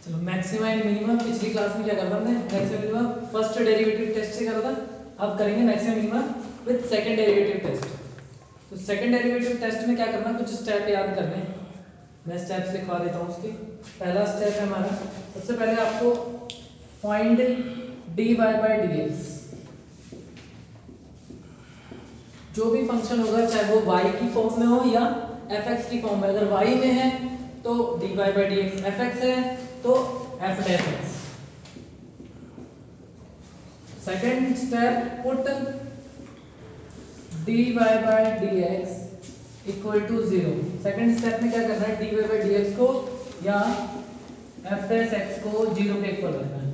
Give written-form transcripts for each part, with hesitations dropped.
चलो maxima and minima पिछली class में क्या करा था हमने, maxima minima first derivative test से करा था, अब करेंगे maxima minima with second derivative test. तो सेकंड डेरिवेटिव टेस्ट में क्या करना, कुछ स्टेप याद करने हैं, मैं स्टेप्स लिखवा देता हूँ उसके। पहला स्टेप है हमारा, सबसे पहले आपको फाइंड dy बाई dx, जो भी फंक्शन होगा चाहे वो y की फॉर्म में हो या fx की फॉर्म में, अगर y में है तो dy बाई dx, fx है तो f dash x। Second step, put dy by dx equal to 0। Second step में क्या करना है, dy बाई dx को या f डैश x को 0 के इक्वल रखना है,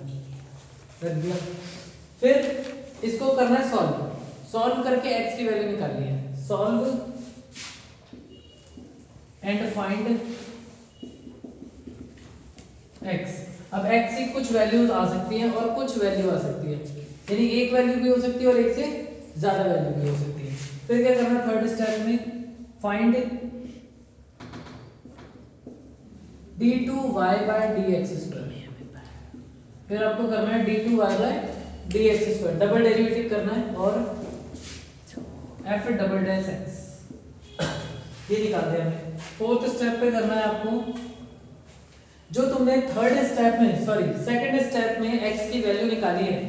रख दिया। फिर इसको करना है सॉल्व, सॉल्व करके x की वैल्यू निकालनी है, सॉल्व एंड फाइंड x। अब x की कुछ वैल्यूज आ सकती हैं और कुछ वैल्यू आ सकती है, यानी एक वैल्यू भी हो सकती है और एक से ज्यादा वैल्यू भी हो सकती है। फिर क्या करना है थर्ड स्टेप में, find d2y by dx square. फिर आपको करना है d2y by dx square, double derivative करना है और f डबल डैश x ये निकाल दिया हमने। फोर्थ स्टेप पे करना है आपको, जो तुमने थर्ड स्टेप में सॉरी सेकंड स्टेप में x की वैल्यू निकाली है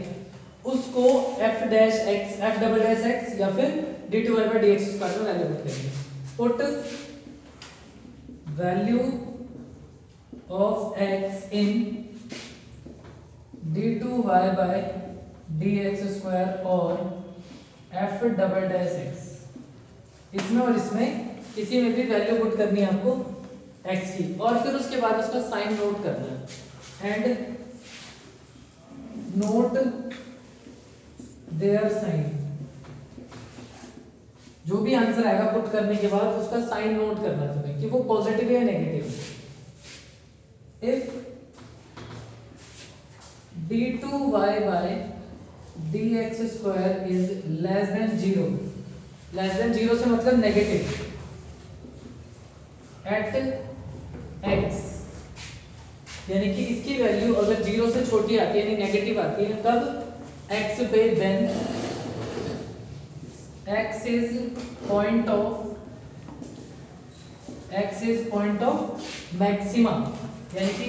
उसको f dash x, f double dash x या फिर d2y बाई dx स्क्वायर में वैल्यू पुट करेंगे। Put value of x in d2y by dx square और f डबल डैश x, इसमें और इसमें किसी में भी वैल्यू पुट करनी है आपको x की, और फिर उसके बाद उसका साइन नोट करना है एंड नोट देयर साइन। जो भी आंसर आएगा पुट करने के बाद उसका साइन नोट करना है तुम्हें कि वो पॉजिटिव है या negative. If d2y by dx square is less than 0, less than 0 से मतलब नेगेटिव, एट x, यानी कि इसकी वैल्यू अगर 0 से छोटी आती है यानी नेगेटिव आती है तब x पे, then x is point of maxima, यानी कि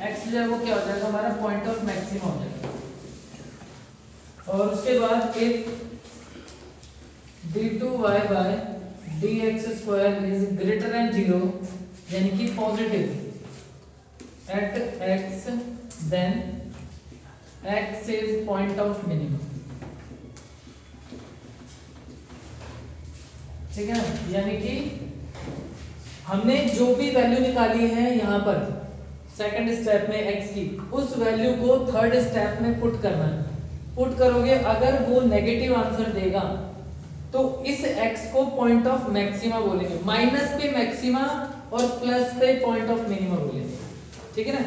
x जो है वो क्या हो जाएगा हमारा पॉइंट ऑफ मैक्सिमा हो जाएगा। और उसके बाद if d2y by dx square is greater than 0, यानी कि positive at x, then x is point of minimum. ठीक है ना, यानी कि हमने जो भी वैल्यू निकाली है यहाँ पर सेकंड स्टेप में x की, उस वैल्यू को थर्ड स्टेप में पुट करना है। पुट करोगे अगर वो नेगेटिव आंसर देगा तो इस x को पॉइंट ऑफ मैक्सिमा बोलेंगे, माइनस पे मैक्सिमा और प्लस पे पॉइंट ऑफ मिनिमा बोलेंगे। ठीक है ना,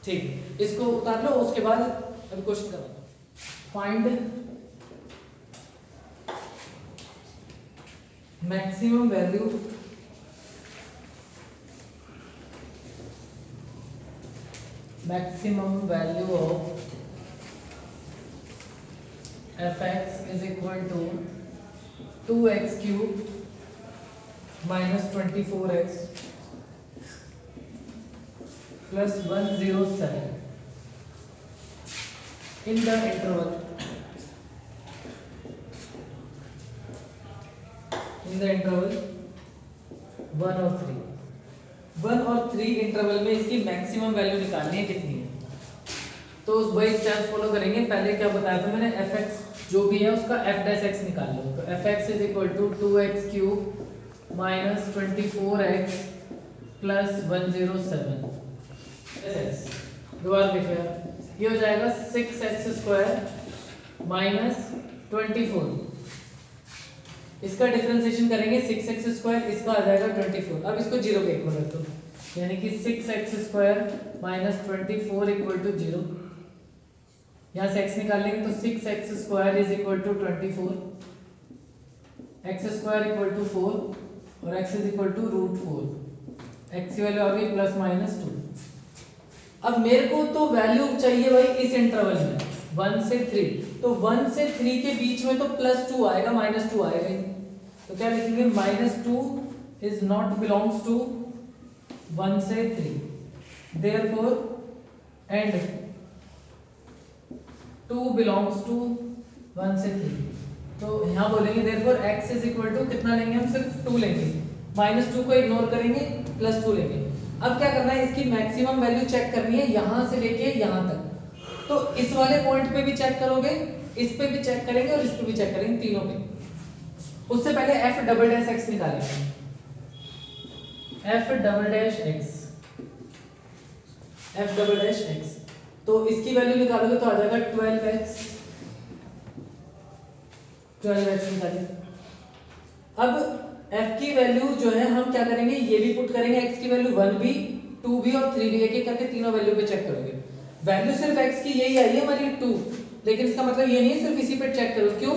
ठीक, इसको उतार लो। उसके बाद अभी क्वेश्चन करो, find maximum value of fx is equal to 2x cube minus 24x plus 107 in the interval 1 और 3। 1 और 3 इंटरवल में इसकी मैक्सिमम वैल्यू निकालनी है कितनी है, तो उस वही स्टेप फॉलो करेंगे। पहले क्या बताया था मैंने, fx जो भी है उसका f डैश x निकाल लो, तो fx is equal to 2x cube minus 24x plus 107। दोबारा देखिए, ये हो जाएगा 6x स्क्वायर माइनस 24, इसका डिफरेंशिएशन करेंगे 6x स्क्वायर, इसका आ जाएगा 24। अब इसको 0 के इक्वल रख दो, यानी कि 6x square minus 24 equal to 0। यहाँ से x निकाल लेंगे तो 6x square is equal to 24, x square equal to 4 और x is equal to root 4। x की वैल्यू आ गई प्लस माइनस 2। अब मेरे को तो वैल्यू चाहिए भाई इस इंटरवल में 1 से 3, तो 1 से 3 के बीच में तो +2 आएगा, -2 आएगा ही। तो क्या लिखेंगे, -2 इज नॉट बिलोंग्स टू 1 से 3, देयरफॉर एंड 2 बिलोंग्स टू 1 से 3। तो यहाँ बोलेंगे therefore x is equal to कितना लेंगे, हम सिर्फ 2 लेंगे, -2 को इग्नोर करेंगे, +2 लेंगे। अब क्या करना है, इसकी मैक्सिमम वैल्यू चेक करनी है यहां से लेके यहां तक। तो इस वाले पॉइंट पे भी चेक करोगे, इस पे भी चेक करेंगे और इस पे भी चेक करेंगे, तीनों पे। उससे पहले f डबल डैश x निकालेंगे, f double dash x, f double dash x। तो इसकी वैल्यू निकालोगे तो आ जाएगा 12x, 12x निकालिए। अब f की वैल्यू जो है हम क्या करेंगे, ये भी पुट करेंगे, x की वैल्यू 1 भी 2 भी और 3 भी, एक एक करके तीनों वैल्यू पे चेक करोगे। वैल्यू सिर्फ x की यही आई है हमारी 2, लेकिन इसका मतलब ये नहीं है सिर्फ इसी पे चेक करो। क्यों?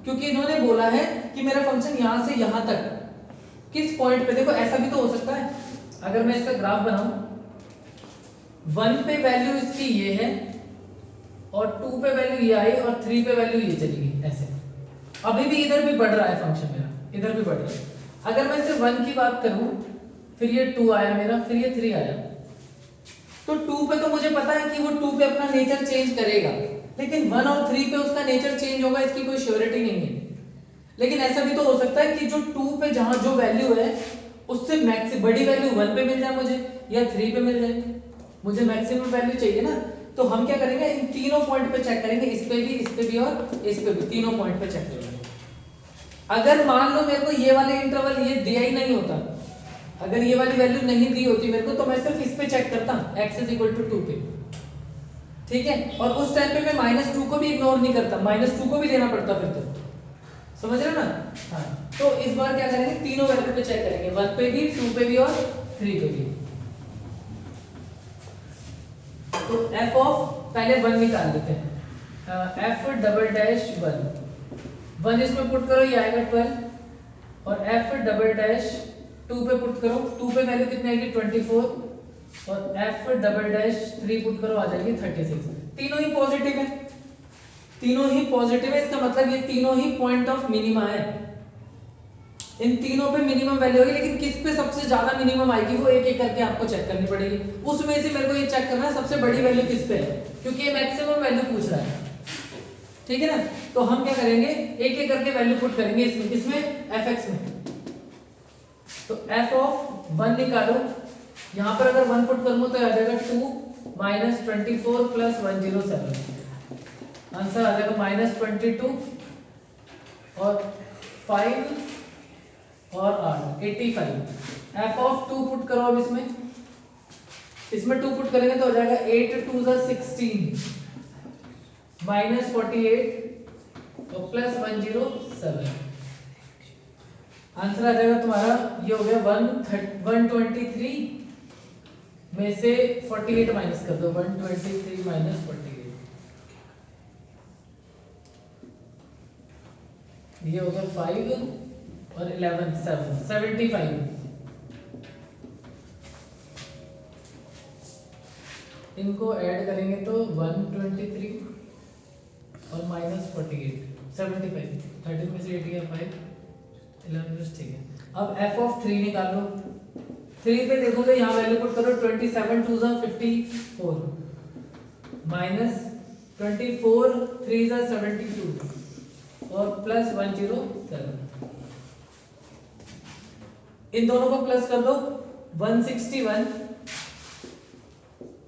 क्योंकि इन्होंने बोला है कि मेरा फंक्शन यहां से यहां तक किस पॉइंट पे, देखो ऐसा भी तो हो सकता है, अगर मैं इसका ग्राफ बनाऊं 1 पे वैल्यू इसकी ये है और 2 पे वैल्यू ये आई और 3 पे वैल्यू ये चली गई, ऐसे। अभी भी इधर भी बढ़ रहा है फंक्शन मेरा, इधर भी बढ़ रहा है। अगर मैं सिर्फ 1 की बात करूं, फिर ये 2 आया मेरा, फिर ये 3 आया, तो 2 पे तो मुझे पता है कि वो 2 पे अपना नेचर चेंज करेगा, लेकिन 1 और 3 पे उसका नेचर चेंज होगा, इसकी कोई श्योरिटी नहीं है। लेकिन ऐसा भी तो हो सकता है कि जो 2 पे जहां जो वैल्यू है उससे मैक्स बड़ी वैल्यू 1 पे मिल जाए मुझे, या 3 पे मिल जाए, मुझे मैक्सिमम वैल्यू चाहिए ना। तो हम क्या करेंगे, इन तीनों पॉइंट पे चेक करेंगे, इस पे भी और इस पे भी, तीनों पॉइंट पे चेक करेंगे। अगर मान लो मेरे को ये वाले इंटरवल ये दिया ही नहीं होता, अगर ये वाली वैल्यू नहीं दी होती मेरे को, तो मैं सिर्फ इस पे चेक करता x इज इक्वल टू 2 पे, ठीक है। और उस टाइम पे मैं -2 को भी इग्नोर नहीं करता, -2 को भी लेना पड़ता फिर, तो समझ रहे हो ना। हाँ, तो इस बार क्या करेंगे, तीनों वैल्यू पे चेक करेंगे, 1 पे भी, 2 पे भी और 3 पे भी। तो f ऑफ पहले 1 निकाल लेते हैं, f डबल डैश 1 इसमें पुट करो, ये आएगा 12, और f डबल डैश 2 पे पुट करो, 2 पे वैल्यू कितनी आएगी 24, और f डबल डैश 3 पुट करो, आ जाएगी 36। तीनों ही पॉजिटिव है, तीनों ही पॉजिटिव है, इसका मतलब ये तीनों ही पॉइंट ऑफ मिनिमा है, इन तीनों पे मिनिमम वैल्यू होगी, लेकिन किस पे सबसे ज्यादा मिनिमम आएगी वो एक एक करके आपको चेक करनी पड़ेगी। उसमें से मेरे को ये चेक करना है सबसे बड़ी वैल्यू किस पे है, क्योंकि ये मैक्सिमम वैल्यू पूछ रहा है, ठीक है ना। तो हम क्या करेंगे, एक एक करके वैल्यू पुट करेंगे इसमें, किसमें, fx में। तो f ऑफ 1 निकालो, यहां पर अगर 1 पुट करूंगा तो आ जाएगा 2 - 24 + 107, आंसर आ जाएगा -22 और 5 और 8 85। f ऑफ 2 पुट करो, अब इसमें 2 पुट करेंगे तो हो जाएगा 8 2 16 -48 और +107, आंसर आ जाएगा तुम्हारा, ये हो गया 123 में से 48 माइनस कर दो, 123 - 48, ये हो गया 5 और 11 7 75। इनको ऐड करेंगे तो 123 और -48 75, 13 में से 8 गया 5 11, ठीक है। अब f ऑफ 3 निकाल लो, 3 पे देखोगे यहाँ वैल्यू पुट करो, 27 2 54 -24 3 72 और +107, इन दोनों को प्लस कर दो, 161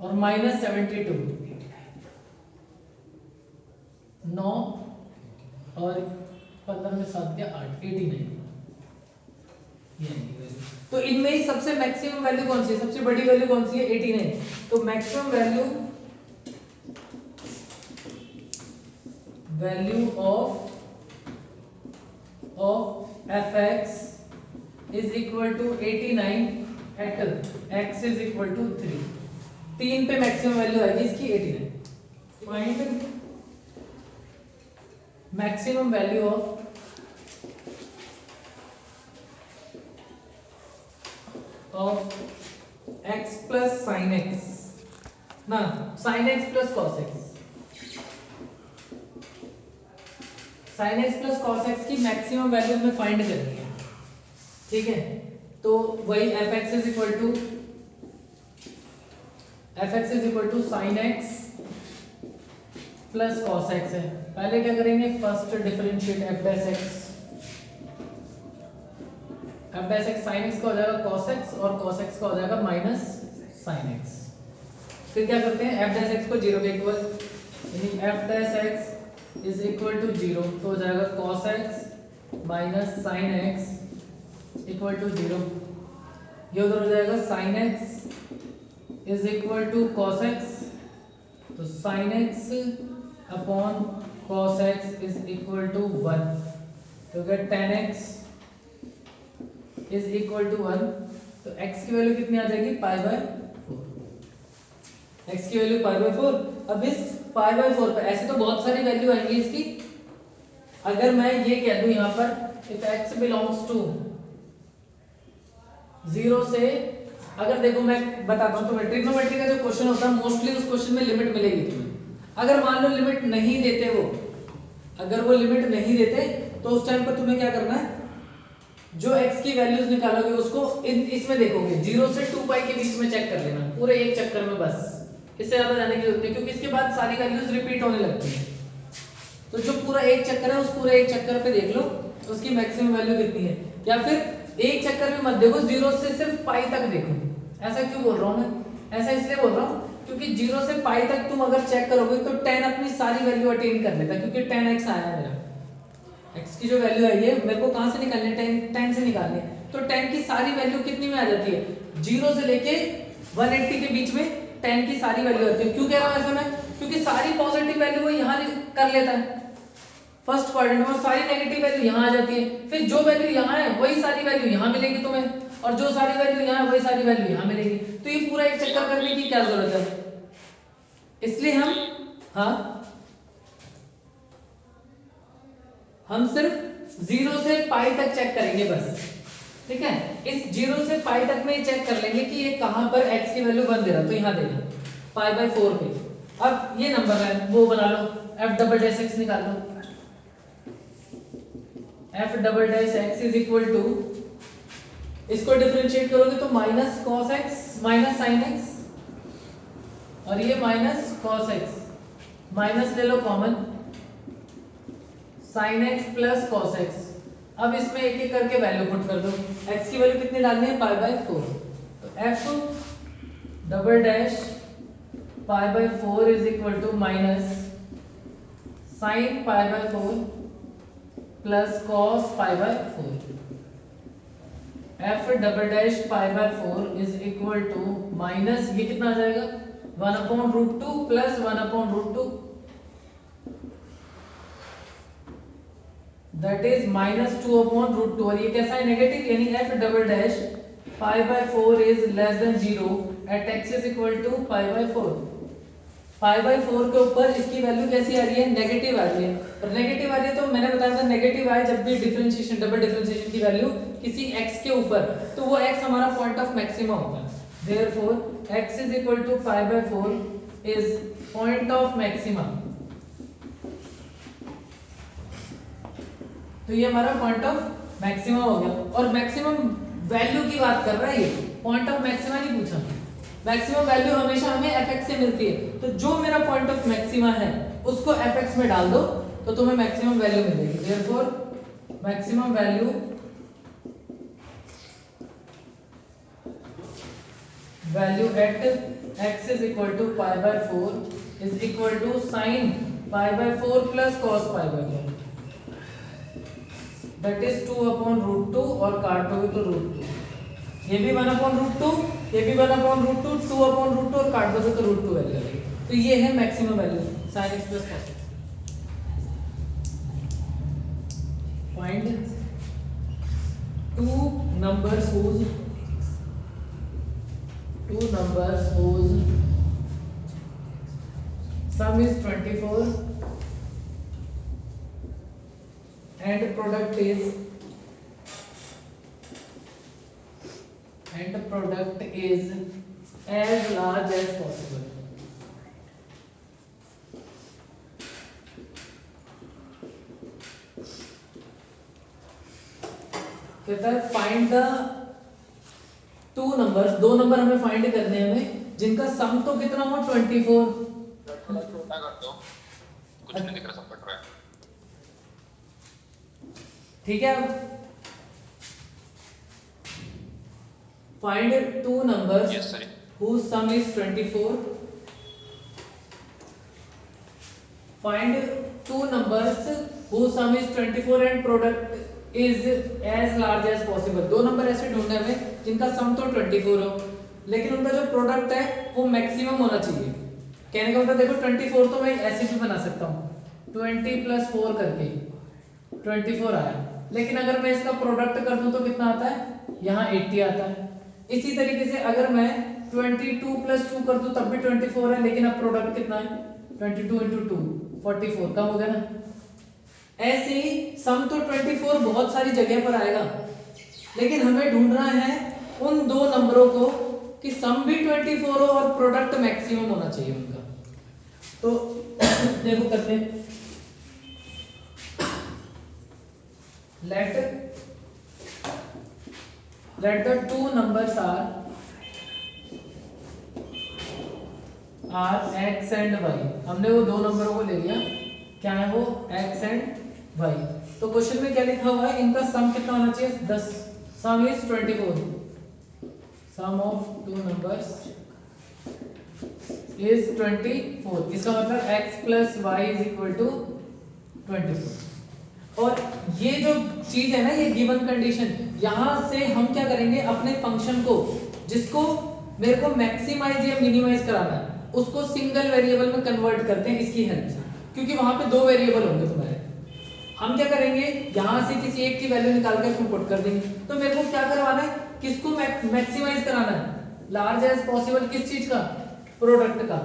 और -72, 9 और 15 में 7 गया 8, 89। तो इनमें ही सबसे मैक्सिमम वैल्यू कौन सी है, सबसे बड़ी वैल्यू कौन सी है, 89। तो maximum value of fx is equal to 89 at x is equal to 3। 3 पे मैक्सिमम वैल्यू आएगी इसकी 89। Find maximum value of x plus sine x ना sin x plus cos x, sin x plus cos x की maximum value हमें find करनी है, ठीक है। तो वही fx is equal to sin x plus cos x है। पहले क्या करेंगे, first differentiate f dash x sin x का हो जाएगा cos x और cos x का हो जाएगा माइनस sin x। फिर क्या करते हैं, f डैश x को 0 के इक्वल, यानी f dash x is equal to 0, तो हो जाएगा cos x minus sin x equal to 0। ये उधर हो जाएगा sin x is equal to cos x, तो sin x upon cos x is equal to 1, तो क्या tan x is equal to 1, तो x की वैल्यू कितनी आ जाएगी, पाई बाय 4, x की वैल्यू पाई बाय 4। अब इस पाई बाय 4 पे ऐसे तो बहुत सारी वैल्यू आएंगी इसकी, अगर मैं ये कह दूं यहां पर इफ x बिलोंग्स टू 0 से, अगर देखो मैं बताता हूं तुम्हें, ट्रिग्नोमेट्री का जो क्वेश्चन होता है मोस्टली उस क्वेश्चन में लिमिट मिलेगी तुम्हें। अगर मान लो लिमिट नहीं देते वो, अगर वो लिमिट नहीं देते तो उस टाइम पर तुम्हें क्या करना है, जो x की वैल्यूज निकालोगे उसको इसमें देखोगे 0 से 2 पाई के बीच में चेक कर लेना पूरे एक चक्कर में, बस इससे ज्यादा जाने की जरूरत नहीं, क्योंकि इसके बाद सारी वैल्यूज रिपीट होने लगती हैं। तो जो पूरा एक चक्कर है उस पूरे एक चक्कर पे देख लो उसकी मैक्सिमम वैल्यू कितनी है, या फिर एक चक्कर में मत देखो, 0 से सिर्फ पाई तक देखो। ऐसा क्यों बोल रहा हूं मैं, ऐसा इसलिए बोल रहा हूं क्योंकि 0 से पाई तक तुम अगर चेक करोगे तो tan अपनी सारी वैल्यू अटेन कर लेता, क्योंकि tan x आया मेरा, x की जो वैल्यू आई है मेरे को कहां से निकालनी है, tan से निकालनी है। तो tan की सारी वैल्यू कितनी में आ जाती है, 0 से लेके 180 के बीच में tan की सारी वैल्यू आती है। क्यों कह रहा हूं ऐसा मैं, क्योंकि सारी पॉजिटिव वैल्यू वो यहां कर लेता है फर्स्ट क्वाड्रेंट में, सारी नेगेटिव वैल्यू यहां आ जाती है, फिर जो वैल्यू यहां है वही सारी वैल्यू यहां मिलेगी तुम्हें, और जो सारी वैल्यू यहां है वही सारी वैल्यू यहां मिलेगी। तो ये पूरा एक चक्कर करने की क्या जरूरत है, इसलिए हम सिर्फ 0 से पाई तक चेक करेंगे बस, ठीक है। इस 0 से पाई तक में चेक कर लेंगे कि ये कहां पर x की वैल्यू बन दे रहा, तो यहां देखो पाई बाय 4 पे। अब ये नंबर है वो बना लो, f डबल डैश x निकाल लो, f double dash x is equal to, इसको डिफरेंशिएट करोगे तो minus cos x minus sin x, और ये माइनस cos x, माइनस ले लो common, sin x plus cos x। अब इसमें एक एक करके वैल्यू पुट कर दो, x की वैल्यू कितनी डालनी है, पाई बाय 4, तो f double dash pi by 4 is equal to minus sin pi by 4 plus cos pi by 4, f double dash pi by 4 is equal to minus, ये कितना आ जाएगा 1/√2 प्लस 1/√2, दैट इज -2/√2, और ये कैसा है, नेगेटिव, यानी f double dash pi by 4 is less than 0 at x is equal to pi by 4। Pi by 4 के ऊपर इसकी वैल्यू कैसी आ रही है, नेगेटिव आ रही है, और नेगेटिव आ रही है तो मैंने बताया था नेगेटिव आए जब भी डिफरेंशिएशन, डबल डिफरेंशिएशन की वैल्यू किसी x के ऊपर, तो वो x हमारा पॉइंट ऑफ मैक्सिमा होगा। Therefore x is equal to pi by 4 is point of maxima, तो ये हमारा पॉइंट ऑफ मैक्सिमा हो गया। और मैक्सिमम वैल्यू की बात कर रहा है ये, पॉइंट ऑफ मैक्सिमा नहीं पूछा, मैक्सिमम वैल्यू हमेशा हमें fx से मिलती है, तो जो मेरा पॉइंट ऑफ मैक्सिमा है उसको fx में डाल दो तो तुम्हें मैक्सिमम वैल्यू मिलेगी। Therefore maximum value at x is equal to pi by 4 is equal to sin pi by 4 plus cos pi by 4, that is 2/√2, और काटोगे तो √2, ये भी 1/√2, ये भी 1/√2, 2/√2, और काट दोगे तो √2 वैल्यू आएगी। तो ये है maximum value sin x plus cos x। Find two numbers whose sum is 24 and product is as large as possible। कहता है फाइंड द टू नंबर्स, दो नंबर हमें फाइंड करने हैं हमें जिनका सम तो कितना हो 24। थोड़ा छोटा कर दो, कुछ नहीं दिख रहा, सब कट रहा है। ठीक है, अब find two numbers yes sir. whose sum is 24. Find two numbers whose sum is 24 and product is as large as possible. दो नंबर ऐसे ढूंढने हमें जिनका सम तो 24 हो लेकिन उनका जो प्रोडक्ट है वो मैक्सिमम होना चाहिए। कहने का मतलब देखो 24 तो मैं ऐसे भी बना सकता हूँ 20 + 4 करके 24 आया, लेकिन अगर मैं इसका प्रोडक्ट कर दूं तो कितना आता है, यहाँ 80 आता है। इसी तरीके से अगर मैं 22 + 2 कर दूं तब भी 24 है, लेकिन अब प्रोडक्ट कितना है 22 × 2 44, कम हो गया ना। ऐसे ही सम तो 24 बहुत सारी जगह पर आएगा, लेकिन हमें ढूंढना है उन दो नंबरों को कि सम भी 24 हो और प्रोडक्ट मैक्सिमम होना चाहिए उनका। तो देखो करते हैं, let the two numbers are x and y। हमने वो दो नंबरों को ले लिया, क्या है वो x and y। तो क्वेश्चन में क्या लिखा हुआ है, इनका सम कितना होना चाहिए 10, sum is 24, sum of two numbers is 24। इसका मतलब x + y = 24। और ये जो चीज है ना, ये गिवन कंडीशन, यहां से हम क्या करेंगे, अपने फंक्शन को जिसको मेरे को मैक्सिमाइज या मिनिमाइज कराना है उसको सिंगल वेरिएबल में कन्वर्ट करते हैं इसकी हेल्प से, क्योंकि वहां पे दो वेरिएबल होंगे तुम्हारे। हम क्या करेंगे, यहां से किसी एक की वैल्यू निकाल के इसमें पुट कर देंगे। तो मेरे को क्या करवाना है, किसको मैक्सिमाइज कराना है, लार्ज एज पॉसिबल, किस चीज का, प्रोडक्ट का।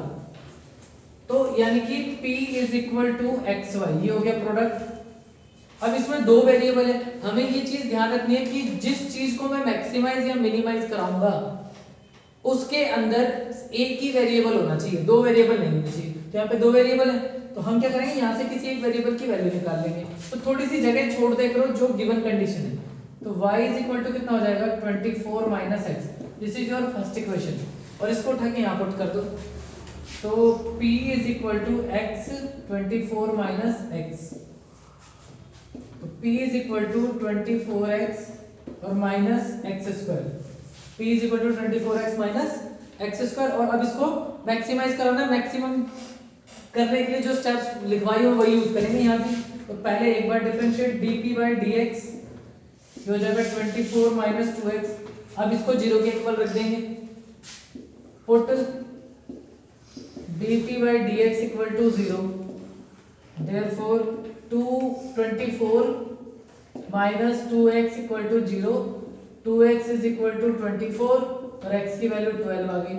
तो यानी कि p = xy, ये हो गया प्रोडक्ट। अब इसमें दो वेरिएबल है, हमें ये चीज ध्यान रखनी है कि जिस चीज को मैं मैक्सिमाइज या मिनिमाइज कराऊंगा उसके अंदर एक ही वेरिएबल होना चाहिए, दो वेरिएबल नहीं होने चाहिए। तो यहाँ पे दो वेरिएबल है, तो हम क्या करेंगे, यहाँ से किसी एक वेरिएबल की वैल्यू निकाल लेंगे। तो थोड़ी सी जगह छोड़ दे करो जो गिवन कंडीशन है। तो y = कितना हो जाएगा 24 - x, this is your first equation, और इसको उठा के यहाँ पुट कर दो। तो p = x 24 - x, तो p = 24x और -x², p = 24x - x²। और अब इसको मैक्सिमाइज कराना है, मैक्सिमम करने के लिए जो स्टेप्स लिखवाई हो वही यूज करेंगे यहाँ भी। तो पहले एक बार डिफरेंशिएट dp/dx, ये हो जाएगा 24 - 2x। अब इसको 0 के इक्वल रख देंगे, put dp/dx = 0, therefore 24 - 2x = 0, 2x = 24 और x की वैल्यू 12 आ गई।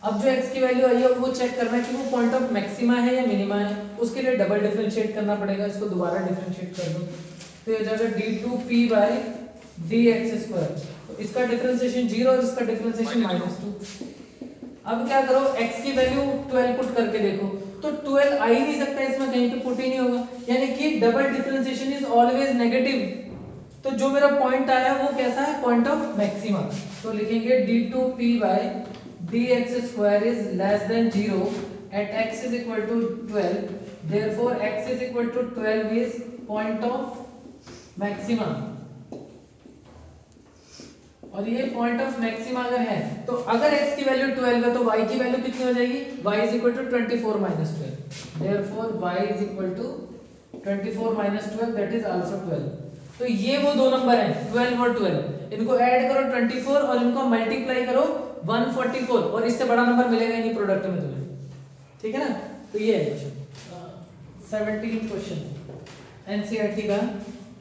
अब जो x की वैल्यू आई है वो चेक करना है कि वो पॉइंट ऑफ मैक्सिमा है या मिनिमा है, उसके लिए डबल डिफरेंशिएट करना पड़ेगा। इसको दोबारा डिफरेंशिएट कर दो, तो ये हो जाएगा d2p/dx²। तो इसका डिफरेंशिएशन 0 और इसका डिफरेंशिएशन -2। अब क्या करो, x की वैल्यू 12 पुट करके देखो, तो 12 आ ही नहीं सकता इसमें, कहीं पे पुट ही नहीं होगा, यानी कि double differentiation is always negative. तो जो मेरा पॉइंट आया वो कैसा है, पॉइंट ऑफ मैक्सिमा। तो लिखेंगे d2p/dx² is less than 0 at x = 12, therefore x = 12 is point of maxima. और ये पॉइंट ऑफ मैक्सिमा अगर है तो अगर x की वैल्यू 12 है तो y की वैल्यू कितनी हो जाएगी, y = 24 - 12, therefore y = 24 - 12 that is also 12। तो ये वो दो नंबर हैं 12 और 12, इनको ऐड करो 24 और इनको मल्टीप्लाई करो 144 और इससे बड़ा नंबर मिलेगा ही नहीं प्रोडक्ट में तुम्हें, ठीक है ना। तो ये है क्वेश्चन 17 क्वेश्चन एनसीईआरटी का।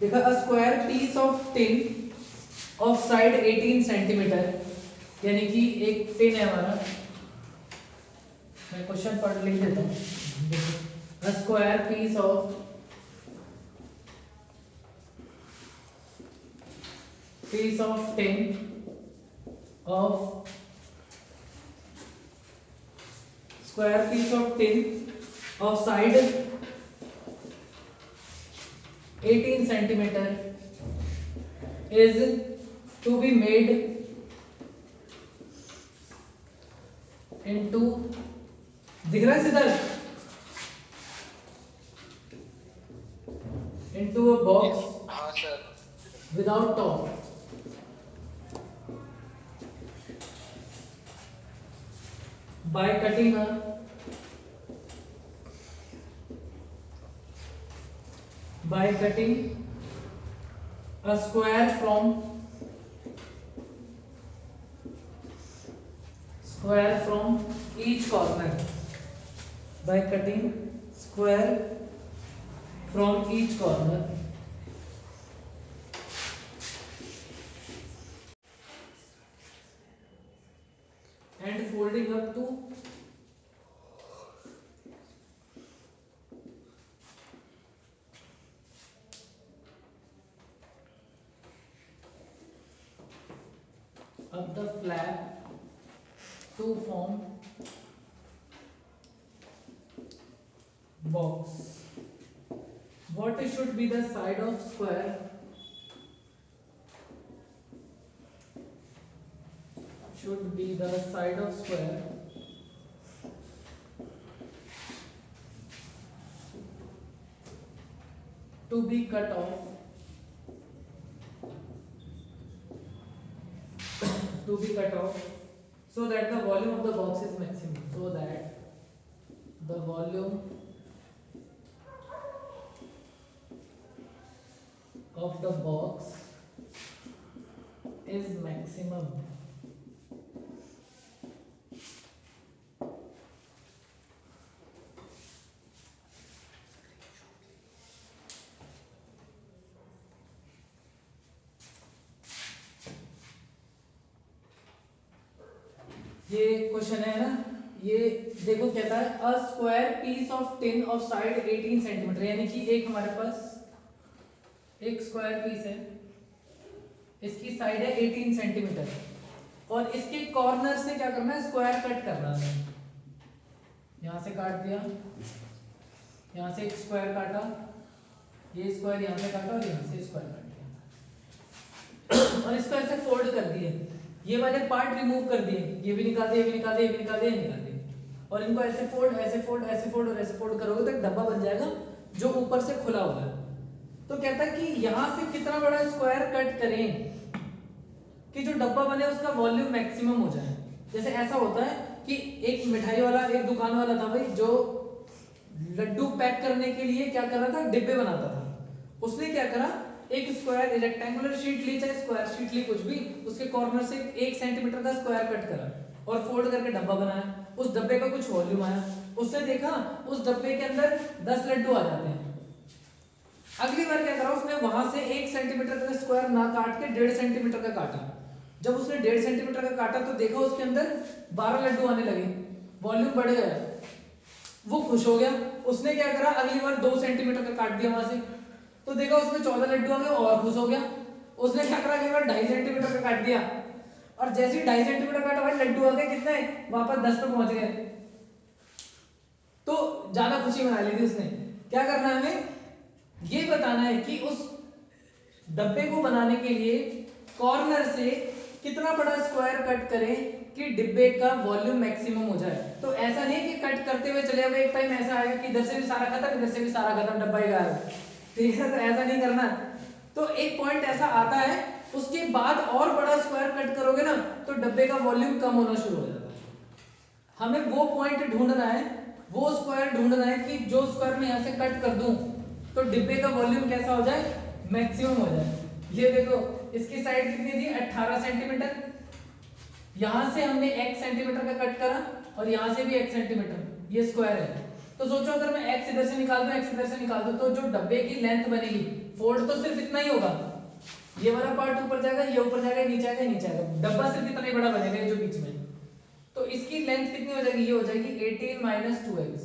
देखा, a square piece of tin of side 18 centimetre, यानी कि एक टिन है हमारा, मैं क्वेश्चन पढ़ लिख देता हूँ। A square piece of tin of square piece of tin of side 18 centimeter is to be made into, दिख रहा है सिद्धार्थ, into a box हाँ sir. without top by cutting a square from each corner, by cutting square from each corner and folding up to up the flap to form box. What should be the side of square? Should be the side of square to be cut off so that the volume of the box is maximum, so that the volume of the box is maximum. ये question है ना, ये देखो कहता है a square piece of tin of side 18 centimetre, यानी कि एक हमारे पास एक स्क्वायर पीस है, इसकी साइड है 18 सेंटीमीटर और इसके कॉर्नर से क्या करना है, स्क्वायर कट करना है। यहां से काट दिया, यहां से एक स्क्वायर काटा, ये स्क्वायर यहां से काटा और यहां से स्क्वायर काट दिया और इसको ऐसे फोल्ड कर दिए, ये वाले पार्ट रिमूव कर दिए, ये भी निकाल दिए, ये भी निकाल दिए, ये भी निकाल दिए, ये निकाल दिए और इनको ऐसे फोल्ड ऐसे फोल्ड ऐसे फोल्ड और ऐसे फोल्ड करोगे तो एक डब्बा बन जाएगा जो ऊपर से खुला हुआ है। तो कहता है कि यहां से कितना बड़ा स्क्वायर कट करें कि जो डब्बा बने उसका वॉल्यूम मैक्सिमम हो जाए। जैसे ऐसा होता है कि एक मिठाई वाला, एक दुकान वाला था भाई, जो लड्डू पैक करने के लिए क्या कर रहा था, डिब्बे बनाता था। उसने क्या करा, एक स्क्वायर रेक्टेंगुलर शीट ली, चाहे स्क्वायर शीट ली, कुछ भी, उसके कॉर्नर से 1 सेंटीमीटर का स्क्वायर कट करा और फोल्ड करके डब्बा बनाया। उस डब्बे का कुछ वॉल्यूम आया, उसने देखा उस डब्बे के अंदर 10 लड्डू आ जाते हैं। अगली बार क्या करा, उसने वहां से 1 सेंटीमीटर का स्क्वायर ना काट के 1.5 सेंटीमीटर का काटा। जब उसने 1.5 सेंटीमीटर का काटा तो देखा उसके अंदर 12 लड्डू आने लगे, वॉल्यूम बढ़ गया, वो खुश हो गया। उसने क्या करा, अगली बार 2 सेंटीमीटर का काट दिया वहां से, तो देखा उसमें 14 लड्डू आ गए और खुश हो गया। उसने क्या करा, अगली बार 2.5 सेंटीमीटर का काट दिया और जैसे ही 2.5 सेंटीमीटर काटा भाई लड्डू आ गए कितने, वापस 10 पे पहुंच गए। तो ज्यादा खुशी मना ली थी उसने। क्या करना है हमें, ये बताना है कि उस डब्बे को बनाने के लिए कॉर्नर से कितना बड़ा स्क्वायर कट करें कि डिब्बे का वॉल्यूम मैक्सिमम हो जाए। तो ऐसा नहीं कि कट करते हुए चले गए, एक टाइम ऐसा आएगा कि इधर से भी सारा खत्म, इधर से भी सारा खत्म, डब्बा ही गायब। ठीक है, तो ऐसा नहीं करना। तो एक पॉइंट ऐसा आता है, उसके बाद और बड़ा स्क्वायर कट करोगे ना तो डब्बे का वॉल्यूम कम होना शुरू हो जाता है। हमें वो पॉइंट ढूंढना है, वो स्क्वायर ढूंढना है कि जो स्क्वायर मैं यहाँ से कट कर दूं तो डिब्बे का वॉल्यूम कैसा हो जाए, मैक्सिमम हो जाए। ये देखो इसकी साइड कितनी थी, 18 सेंटीमीटर। यहां से हमने 1 सेंटीमीटर का कट करा और यहां से भी 1 सेंटीमीटर, ये स्क्वायर है। तो सोचो अगर मैं x इधर से निकाल दूं, x इधर से निकाल दूं, तो जो डब्बे की लेंथ बनेगी, फोल्ड तो सिर्फ इतना ही होगा, ये वाला पार्ट ऊपर जाएगा, ये ऊपर जाएगा, नीचे आएगा, नीचे आएगा, डब्बा सिर्फ इतना ही बड़ा बनेगा जो बीच में। तो इसकी लेंथ कितनी हो जाएगी, ये हो जाएगी 18 - 2x,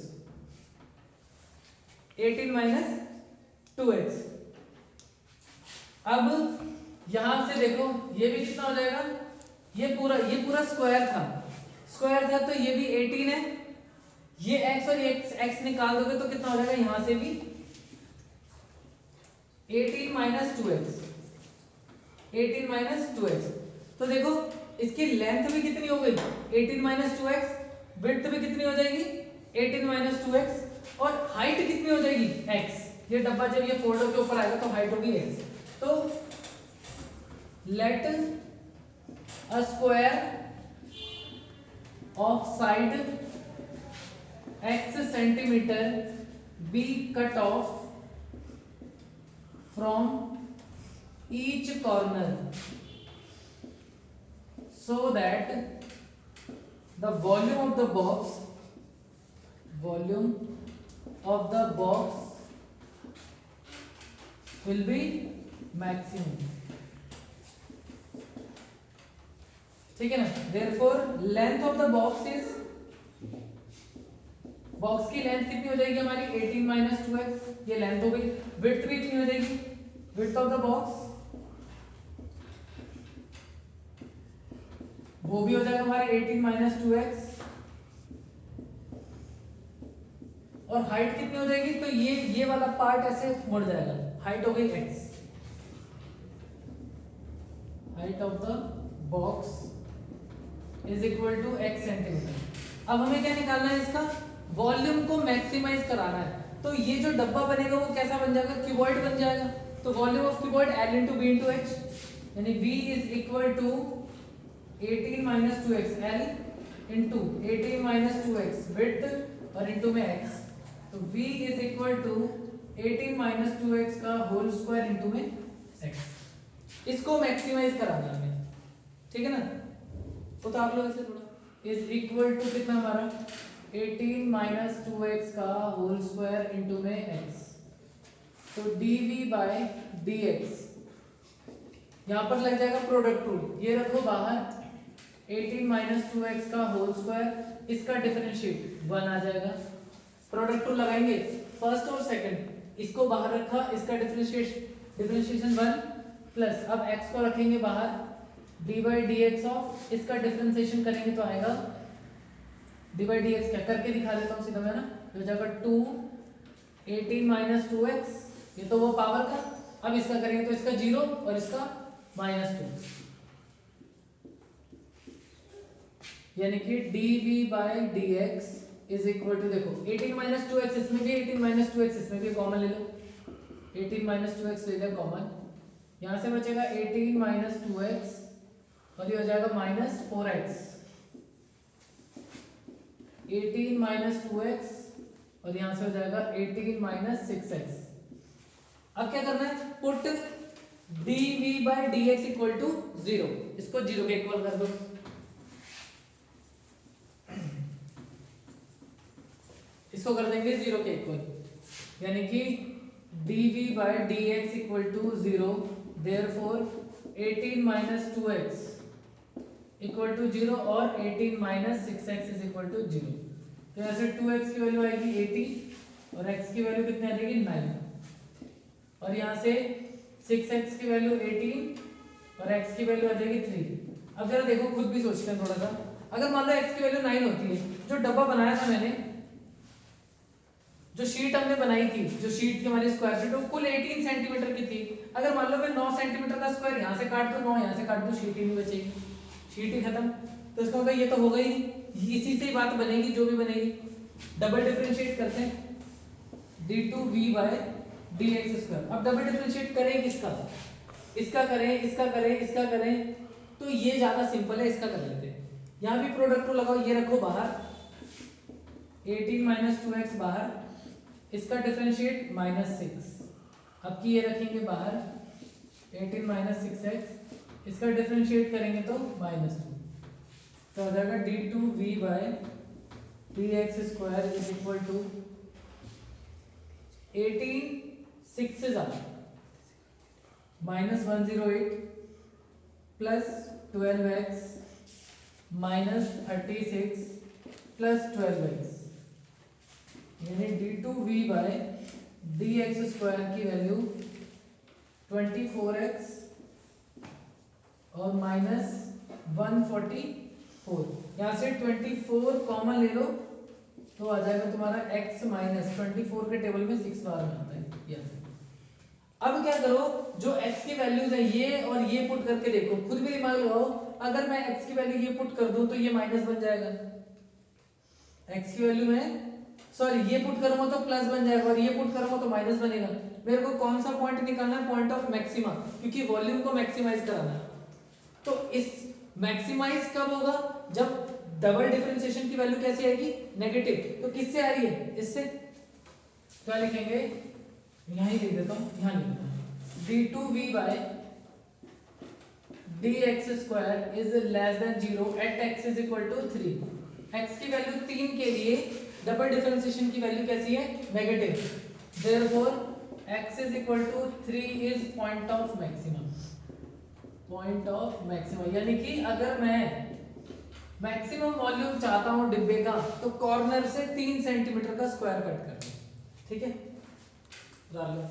18 - 2x। अब यहां से देखो ये भी कितना हो जाएगा, ये पूरा स्क्वायर था तो ये भी 18 है। ये x और ये x निकाल दोगे तो कितना हो जाएगा, यहां से भी 18 - 2x, 18 माइनस 2x। तो देखो इसकी लेंथ भी कितनी हो गई 18 माइनस 2x, विड्थ भी कितनी हो जाएगी 18 माइनस 2x, और हाइट कितनी हो जाएगी x। ये डब्बा जब ये फोल्डर के ऊपर आएगा तो हाइट होगी x। तो let a square of side x centimetre be cut off from each corner so that the volume of the box will be maximum। ठीक है ना। therefore length of the box is, box की length कितनी हो जाएगी हमारी 18 minus 2x, ये length हो गई। विड्थ भी कितनी हो जाएगी, विड्थ ऑफ द बॉक्स वो भी हो जाएगा हमारी 18 माइनस 2x, और हाइट कितनी हो जाएगी, तो ये वाला पार्ट ऐसे मुड़ जाएगा, हाइट हो गई x। Height of the box is equal to x centimetre. अब हमें क्या निकालना है, इसका वॉल्यूम को मैक्सिमाइज कराना है। तो ये जो डब्बा बनेगा वो कैसा बन जाएगा, क्यूबॉइड बन जाएगा। तो volume of cuboid L into B into H, यानी V is equal to 18 minus 2x L into 18 minus 2x width और इंटू में x। तो V is equal to 18 minus 2x का होल स्क्वायर इंटू में x। इसको maximise कराना है हमें, ठीक है ना। तो आप लोग इसे थोड़ा इज इक्वल टू कितना हमारा 18 माइनस 2x का होल स्क्वायर इंटू में x। तो dv बाय dx, यहां पर लग जाएगा प्रोडक्ट रूल, ये रखो बाहर 18 माइनस 2x का होल स्क्वायर, इसका डिफरेंशिएट 1 आ जाएगा। प्रोडक्ट रूल लगाएंगे फर्स्ट और सेकंड, इसको बाहर रखा, इसका डिफरेंशिएशन 1 प्लस, अब x को रखेंगे बाहर dy dx ऑफ, इसका डिफरेंशिएशन करेंगे तो आएगा dy dx, क्या करके दिखा देता हूँ सीधा मैं ना, हो जाएगा 2 18 माइनस 2x, ये तो वो पावर का। अब इसका करेंगे तो इसका 0 और इसका -2, यानी कि dv by dx is equal to, देखो 18 माइनस 2x इसमें भी, 18 माइनस 2x इसमें भी, कॉमन ले लो। 18 माइनस 2x ले लिया कॉमन, यहां से बचेगा 18 माइनस 2x और ये हो जाएगा -4x। 18 माइनस 2x और यहां से हो जाएगा 18 माइनस 6x। अब क्या करना है, put dv by dx equal to 0, इसको 0 के इक्वल कर दो। इसको कर देंगे 0 के इक्वल, यानी कि dv by dx equal to 0, therefore 18 minus 2x equal to 0 और 18 minus 6x is equal to 0। तो ऐसे 2x की वैल्यू आएगी 80 और x की वैल्यू कितनी आ जाएगी 9, और यहाँ से 6x की वैल्यू 18 और x की वैल्यू आ जाएगी 3। अब जरा देखो, खुद भी सोचते हैं थोड़ा सा, अगर मान लो x की वैल्यू 9 होती है, जो डब्बा बनाया था मैंने, जो शीट हमने बनाई थी, जो शीट की हमारी स्क्वायर शीट वो कुल 18 सेंटीमीटर की थी। अगर मान लो मैं 9 सेंटीमीटर का स्क्वायर यहाँ से काट दूं, 9 यहाँ से काट दूं, शीट ही नहीं बचेगी, शीट ही खत्म। तो इसका मतलब ये तो हो गई, इसी से ही बात बनेगी जो भी बनेगी। डबल डिफरेंशिएट करते हैं d2v बाय dx स्क्वायर। अब डबल डिफरेंशिएट करें किसका, इसका करें, इसका करें, इसका करें, तो ये ज्यादा सिंपल है, इसका कर लेते हैं। यहाँ भी प्रोडक्ट रूल लगाओ, ये रखो बाहर 18 माइनस 2x बाहर, इसका डिफरेंशिएट -6, अब की ये रखेंगे बाहर 18 माइनस 6x, इसका डिफरेंशिएट करेंगे तो -2, तो हो जाएगा d2v by dx square is equal to 18 6 से ज्यादा -108 प्लस 12x -36 प्लस 12x, यानी d2v बाय dx स्क्वायर की वैल्यू 24x और -144। यहाँ से 24 कॉमन ले लो तो आ जाएगा तुम्हारा x माइनस 24 के टेबल में 6 बार में आता है। अब क्या करो, जो x की वैल्यूज है ये और ये पुट करके देखो, खुद भी दिमाग लगाओ। अगर मैं x की वैल्यू ये पुट कर दूं तो ये माइनस बन जाएगा, x की वैल्यू में सॉरी ये पुट करूंगा तो प्लस बन जाएगा और ये पुट करूंगा तो माइनस बनेगा। मेरे को कौन सा पॉइंट निकालना है, पॉइंट ऑफ मैक्सिमा, क्योंकि वॉल्यूम को मैक्सिमाइज कराना है। तो इस मैक्सिमाइज कब होगा, जब डबल डिफरेंशिएशन की वैल्यू कैसी आएगी, नेगेटिव। तो किससे आ रही है, इससे। क्या लिखेंगे, यहां ही लिख देता हूं, यहां लिख देता हूं, d2v by dx square is less than 0 at x is equal to 3। x की वैल्यू 3 के लिए डबल डिफरेंशिएशन की वैल्यू कैसी है, negative. Therefore x is equal to 3 is point of maximum, point of maximum. यानी कि अगर मैं मैक्सिमम वॉल्यूम चाहता हूं डिब्बे का, तो कॉर्नर से 3 सेंटीमीटर का स्क्वायर कट करना, ठीक है। डाल लो।